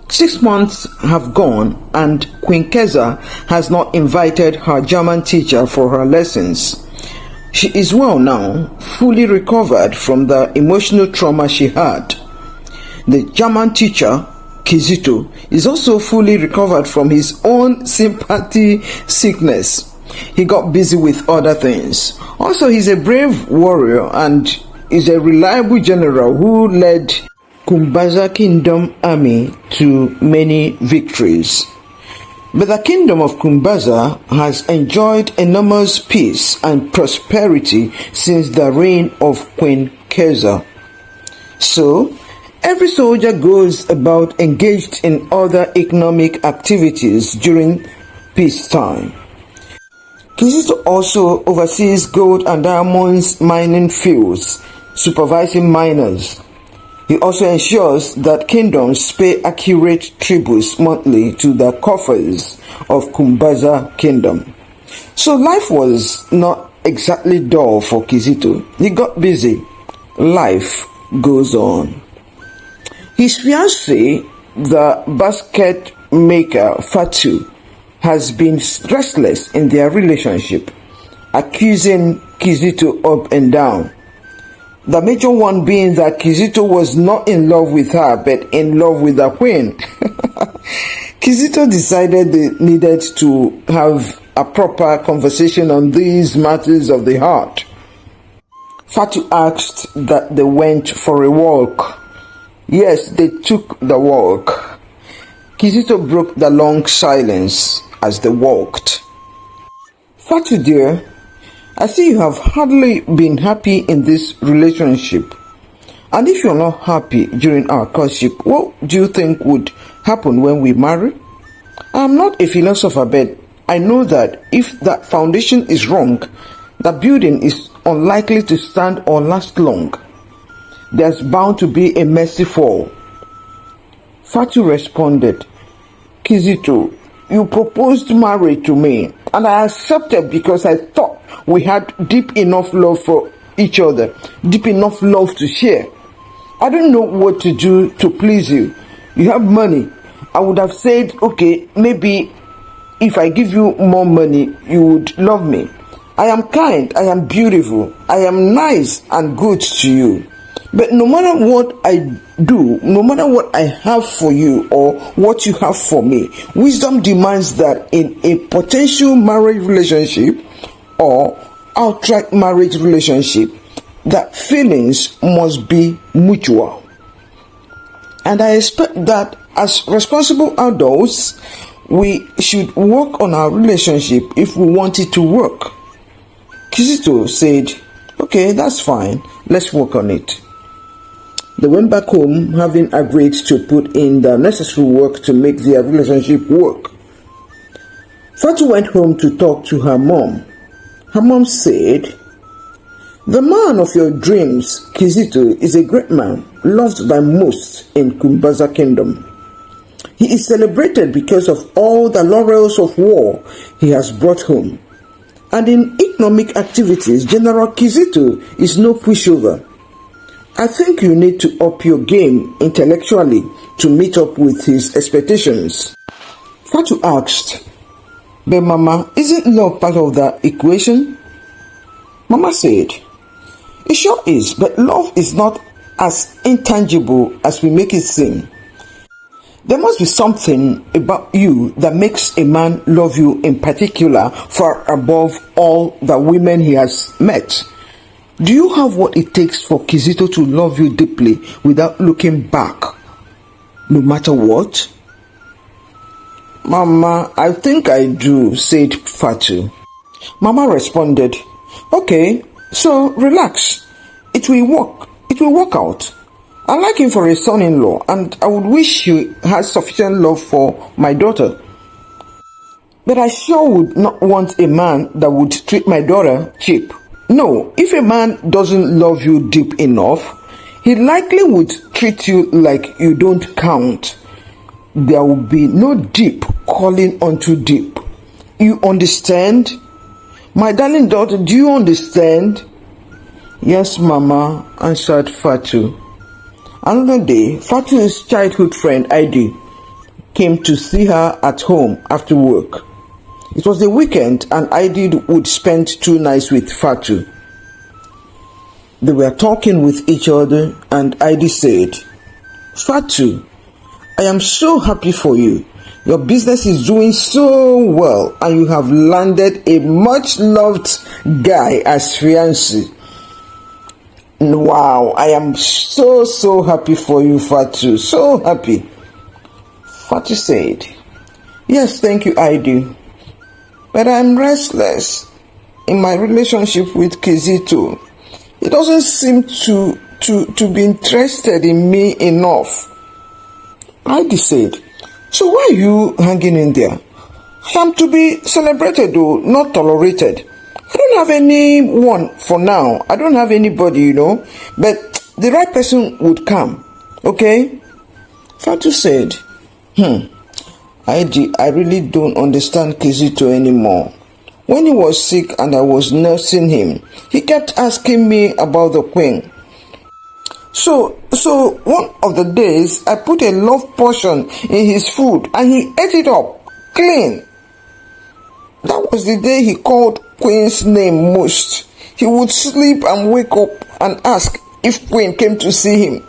6 months have gone and Queen Keza has not invited her German teacher for her lessons. She is well now, fully recovered from the emotional trauma she had. The German teacher, Kizito, is also fully recovered from his own sympathy sickness. He got busy with other things. Also, he's a brave warrior and is a reliable general who led Kumbaza Kingdom army to many victories. But the kingdom of Kumbaza has enjoyed enormous peace and prosperity since the reign of Queen Keza. So, every soldier goes about engaged in other economic activities during peacetime. Kizito also oversees gold and diamonds mining fields, supervising miners. He also ensures that kingdoms pay accurate tributes monthly to the coffers of Kumbaza Kingdom. So life was not exactly dull for Kizito. He got busy. Life goes on. His fiancée, the basket maker Fatu, has been restless in their relationship, accusing Kizito up and down. The major one being that Kizito was not in love with her, but in love with the queen. Kizito decided they needed to have a proper conversation on these matters of the heart. Fatu asked that they went for a walk. Yes, they took the walk. Kizito broke the long silence as they walked. Fatu dear, I see you have hardly been happy in this relationship. And if you're not happy during our courtship, what do you think would happen when we marry? I'm not a philosopher, but I know that if that foundation is wrong, the building is unlikely to stand or last long. There's bound to be a messy fall. Fatu responded, Kizito, you proposed marriage to me, and I accepted because I thought we had deep enough love for each other, deep enough love to share. I don't know what to do to please you. You have money. I would have said, okay, maybe if I give you more money, you would love me. I am kind, I am beautiful, I am nice and good to you. But no matter what I do, no matter what I have for you or what you have for me, wisdom demands that in a potential marriage relationship or outright marriage relationship, that feelings must be mutual. And I expect that as responsible adults, we should work on our relationship if we want it to work. Kizito said, okay, that's fine, let's work on it. They went back home having agreed to put in the necessary work to make their relationship work. Fatu went home to talk to her mom. Her mom said, the man of your dreams, Kizito, is a great man, loved by most in Kumbaza Kingdom. He is celebrated because of all the laurels of war he has brought home. And in economic activities, General Kizito is no pushover. I think you need to up your game intellectually to meet up with his expectations. Fatu asked, but Mama, isn't love part of the equation? Mama said, it sure is, but love is not as intangible as we make it seem. There must be something about you that makes a man love you in particular far above all the women he has met. Do you have what it takes for Kizito to love you deeply without looking back, no matter what? Mama, I think I do, said Fatu. Mama responded, okay, so relax. It will work. It will work out. I like him for a son-in-law, and I would wish he has sufficient love for my daughter. But I sure would not want a man that would treat my daughter cheap. No, if a man doesn't love you deep enough, he likely would treat you like you don't count. There will be no deep calling unto deep. You understand? My darling daughter, do you understand? Yes, Mama, answered Fatu. Another day, Fatu's childhood friend, Idi, came to see her at home after work. It was the weekend and Aidi would spend 2 nights with Fatu. They were talking with each other and Aidi said, "Fatu, I am so happy for you. Your business is doing so well and you have landed a much loved guy as fiancé. Wow, I am so happy for you, Fatu. So happy." Fatu said, "Yes, thank you, I do. But I'm restless in my relationship with Kizito. He doesn't seem to be interested in me enough." Heidi said, "So why are you hanging in there? I am to be celebrated though, not tolerated. I don't have anyone for now. I don't have anybody, but the right person would come, okay?" Fatu said, Heidi, I really don't understand Kizito anymore. When he was sick and I was nursing him, he kept asking me about the queen. So one of the days, I put a love potion in his food and he ate it up, clean. That was the day he called Queen's name most. He would sleep and wake up and ask if Queen came to see him.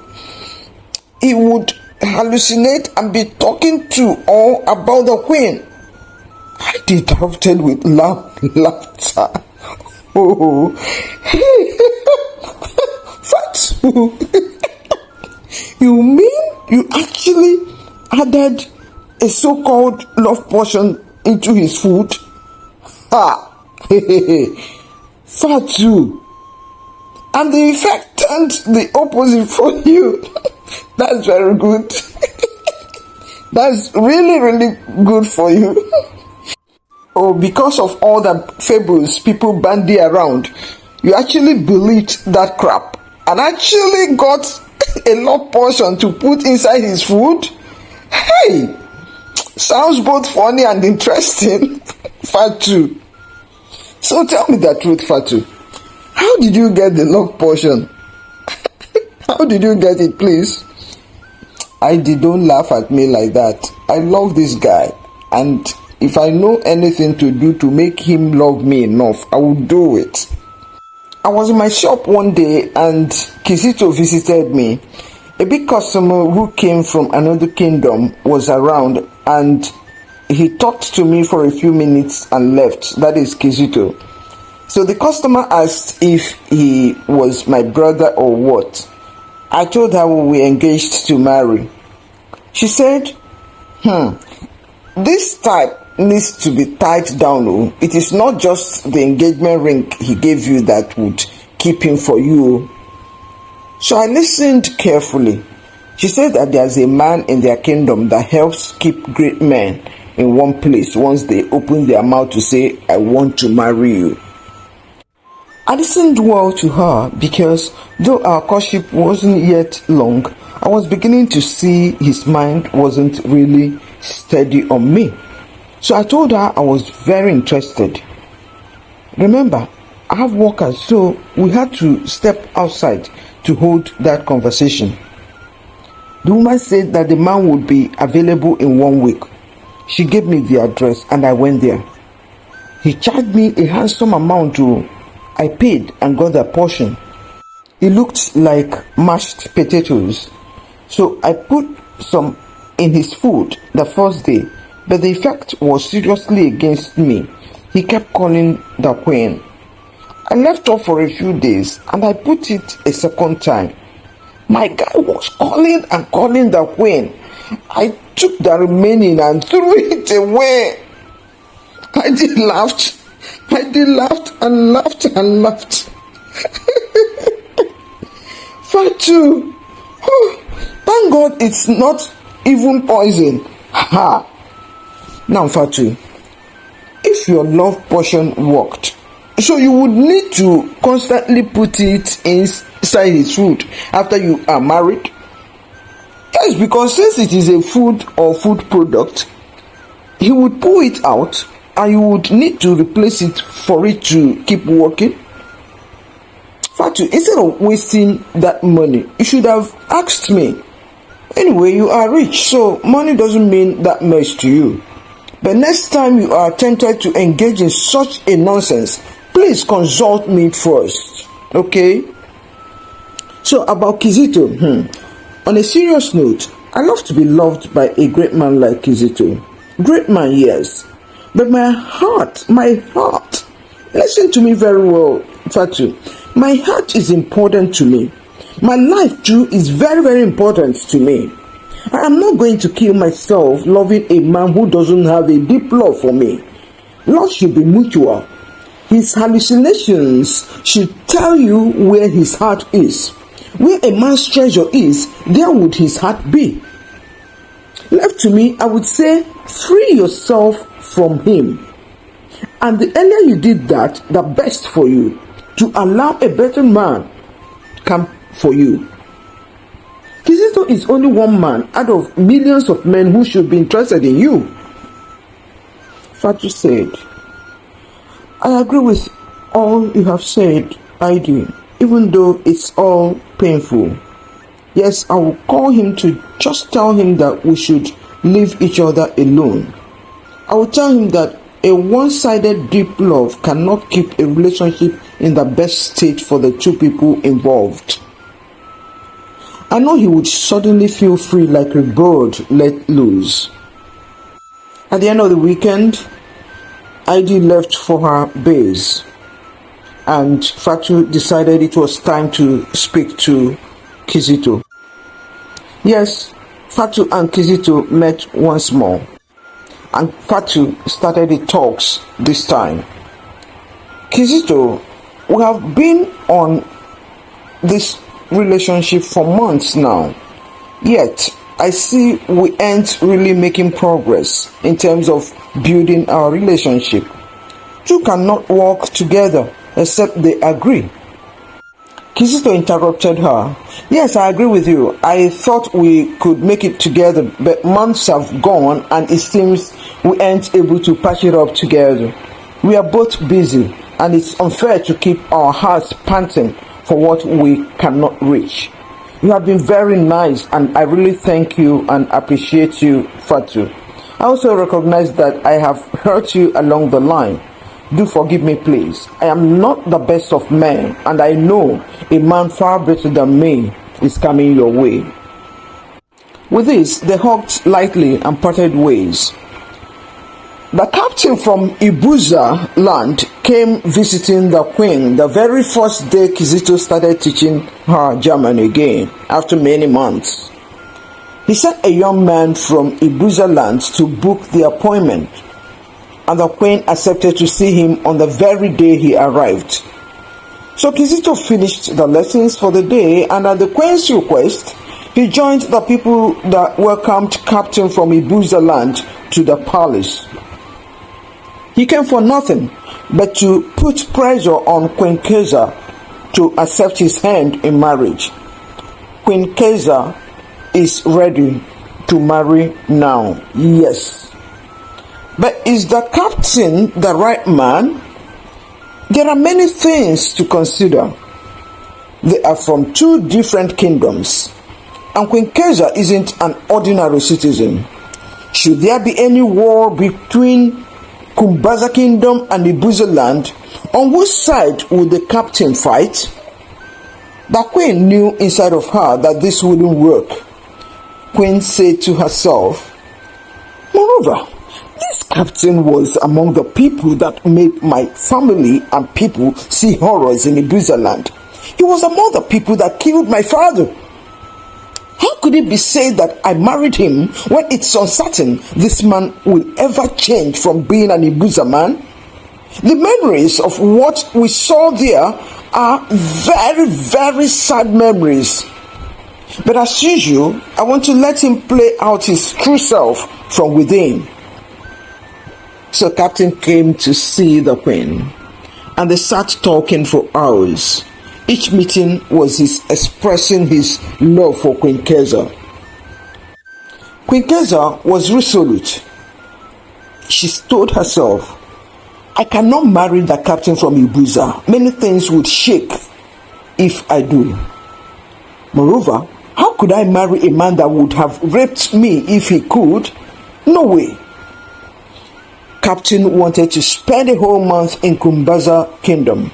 He would hallucinate and be talking to or about the Queen. I interrupted with laughter. Oh, Fatu, you mean you actually added a so-called love potion into his food? Fatu, and the effect turned the opposite for you. That's very good. That's really good for you. Oh, because of all the fables people bandy around, you actually believed that crap and actually got a love potion to put inside his food? Hey, sounds both funny and interesting. Fatu. So tell me the truth, Fatu. How did you get the love potion? How did you get it, please? Don't laugh at me like that. I love this guy, and if I know anything to do to make him love me enough, I will do it. I was in my shop one day and Kizito visited me. A big customer who came from another kingdom was around and he talked to me for a few minutes and left. That is Kizito. So the customer asked if he was my brother or what. I told her we were engaged to marry. She said, this type needs to be tied down. Oh. It is not just the engagement ring he gave you that would keep him for you. So I listened carefully. She said that there's a man in their kingdom that helps keep great men in one place once they open their mouth to say, I want to marry you. I listened well to her because though our courtship wasn't yet long, I was beginning to see his mind wasn't really steady on me. So I told her I was very interested. Remember, I have workers, so we had to step outside to hold that conversation. The woman said that the man would be available in 1 week. She gave me the address and I went there. He charged me a handsome amount. I paid and got the portion. It looked like mashed potatoes. So I put some in his food the first day, but the effect was seriously against me. He kept calling the queen. I left off for a few days and I put it a second time. My guy was calling and calling the queen. I took the remaining and threw it away. I did laughed and laughed. Fatu, thank God it's not even poison. Now Fatu, if your love potion worked, so you would need to constantly put it inside his food after you are married? Yes, because since it is a food or food product, he would pull it out and you would need to replace it for it to keep working. Fatu, instead of wasting that money, you should have asked me. Anyway, you are rich, so money doesn't mean that much to you. But next time you are tempted to engage in such a nonsense, please consult me first, okay? So about Kizito, on a serious note, I love to be loved by a great man like Kizito. Great man, yes. But my heart, listen to me very well, Fatu. My heart is important to me. My life too is very, very important to me. I am not going to kill myself loving a man who doesn't have a deep love for me. Love should be mutual. His hallucinations should tell you where his heart is. Where a man's treasure is, there would his heart be. Left to me, I would say, free yourself from him. And the earlier you did that, the best for you, to allow a better man come for you. Kizito is only one man out of millions of men who should be interested in you. Fatu said, I agree with all you have said, ID, even though it's all painful. Yes, I will call him to just tell him that we should leave each other alone. I will tell him that a one-sided deep love cannot keep a relationship in the best state for the two people involved. I know he would suddenly feel free like a bird let loose. At the end of the weekend, ID left for her base, and Fatu decided it was time to speak to Kizito. Yes, Fatu and Kizito met once more, and Fatu started the talks this time. Kizito, we have been on this relationship for months now, yet I see we ain't really making progress in terms of building our relationship. Two cannot work together except they agree. Kizito interrupted her. Yes, I agree with you. I thought we could make it together, but months have gone and it seems we ain't able to patch it up together. We are both busy and it's unfair to keep our hearts panting for what we cannot reach. You have been very nice and I really thank you and appreciate you, Fatu. I also recognize that I have hurt you along the line. Do forgive me, please. I am not the best of men, and I know a man far better than me is coming your way. With this, they hugged lightly and parted ways. The captain from Ibuza land came visiting the queen the very first day Kizito started teaching her German again, after many months. He sent a young man from Ibuza land to book the appointment, and the queen accepted to see him on the very day he arrived. So Kizito finished the lessons for the day, and at the queen's request, he joined the people that welcomed Captain from Ibuza land to the palace. He came for nothing but to put pressure on Queen Keza to accept his hand in marriage. Queen Keza is ready to marry now, yes. But is the captain the right man? There are many things to consider. They are from two different kingdoms, and Queen Keza isn't an ordinary citizen. Should there be any war between Kumbaza Kingdom and Ibuza land, on which side would the captain fight? The queen knew inside of her that this wouldn't work. Queen said to herself, moreover, this captain was among the people that made my family and people see horrors in Ibuza land. He was among the people that killed my father. How could it be said that I married him when it's uncertain this man will ever change from being an Ibuza man? The memories of what we saw there are very, very sad memories. But as usual, I want to let him play out his true self from within. So Captain came to see the queen, and they sat talking for hours. Each meeting was his expressing his love for Queen Keza. Queen Keza was resolute. She told herself, I cannot marry the captain from Ibuza. Many things would shake if I do. Moreover, How could I marry a man that would have raped me if he could? No way. Captain wanted to spend a whole month in Kumbaza Kingdom.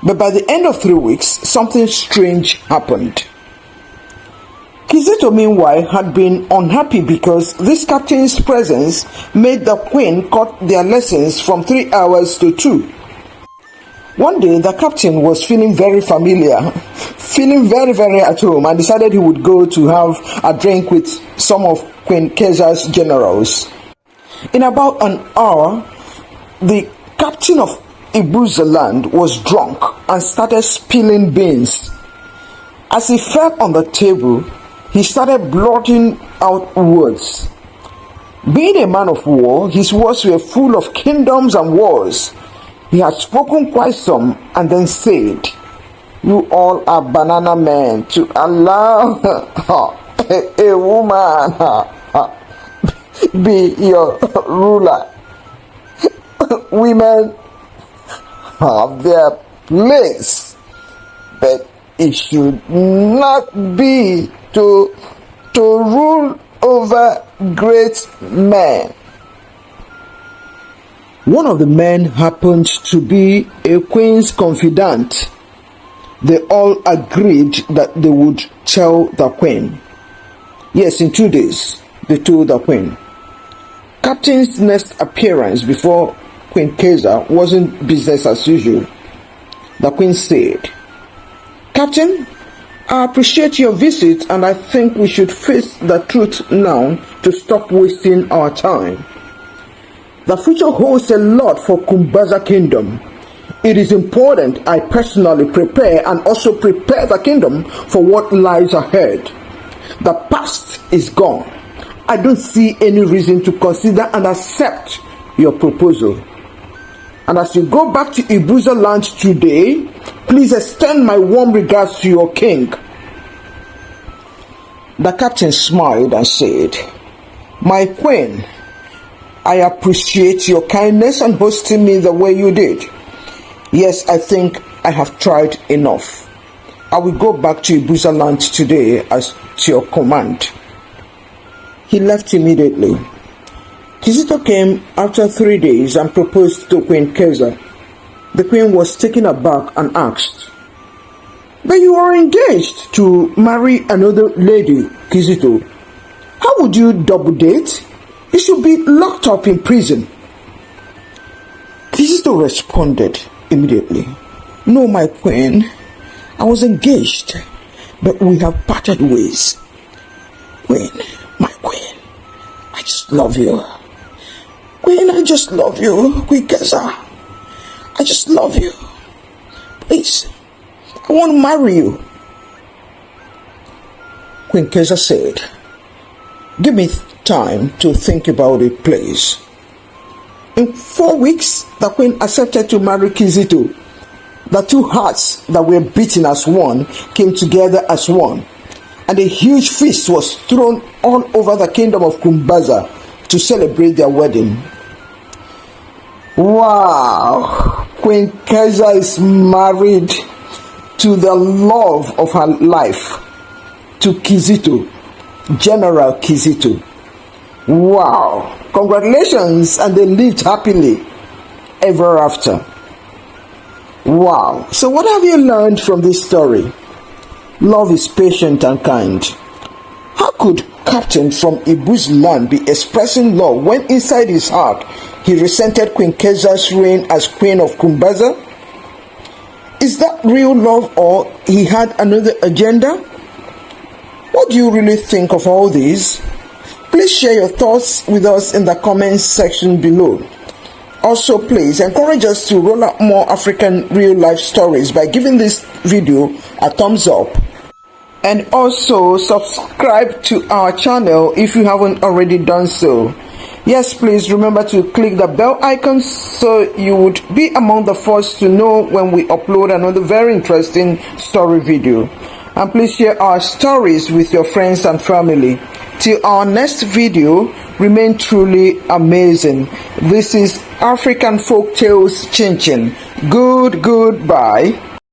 But by the end of 3 weeks, something strange happened. Kizito, meanwhile, had been unhappy because this captain's presence made the queen cut their lessons from 3 hours to 2. One day, the captain was feeling very familiar, feeling very, very at home, and decided he would go to have a drink with some of Queen Keza's generals. In about an hour, the captain of Ibuza land was drunk and started spilling beans. As he fell on the table, he started blurting out words. Being a man of war, his words were full of kingdoms and wars. He had spoken quite some and then said, "You all are banana men to allow a woman be your ruler. Women have their place, but it should not be to rule over great men." One of the men happened to be a queen's confidant. They all agreed that they would tell the queen. Yes, in 2 days, they told the queen. Captain's next appearance before Queen Keza wasn't business as usual. The queen said, "Captain, I appreciate your visit and I think we should face the truth now to stop wasting our time. The future holds a lot for Kumbaza Kingdom. It is important I personally prepare and also prepare the kingdom for what lies ahead. The past is gone. I don't see any reason to consider and accept your proposal. And as you go back to Ibuza land today, please extend my warm regards to your king." The captain smiled and said, "My queen, I appreciate your kindness and hosting me the way you did. Yes, I think I have tried enough. I will go back to Ibuza land today as to your command." He left immediately. Kizito came after 3 days and proposed to Queen Keza. The queen was taken aback and asked, "But you are engaged to marry another lady, Kizito. How would you double date? You should be locked up in prison." Kizito responded immediately, "No, my queen, I was engaged, but we have parted ways. Queen, my queen, I just love you. Queen, I just love you. Queen Keza, I just love you. Please, I want to marry you." Queen Keza said, "Give me time to think about it, please." In 4 weeks, the queen accepted to marry Kizito. The two hearts that were beaten as one came together as one, and a huge feast was thrown all over the kingdom of Kumbaza to celebrate their wedding. Wow! Queen Keza is married to the love of her life, to Kizito, General Kizito. Wow! Congratulations, and they lived happily ever after. Wow! So what have you learned from this story? Love is patient and kind. How could Captain from Ibu's land be expressing love when inside his heart he resented Queen Keza's reign as Queen of Kumbaza? Is that real love, or he had another agenda? What do you really think of all this? Please share your thoughts with us in the comments section below. Also, please encourage us to roll out more African real-life stories by giving this video a thumbs up. And also subscribe to our channel if you haven't already done so. Yes, please remember to click the bell icon so you would be among the first to know when we upload another very interesting story video. And please share our stories with your friends and family. Till our next video, remain truly amazing. This is African Folktales ChinChin. Goodbye.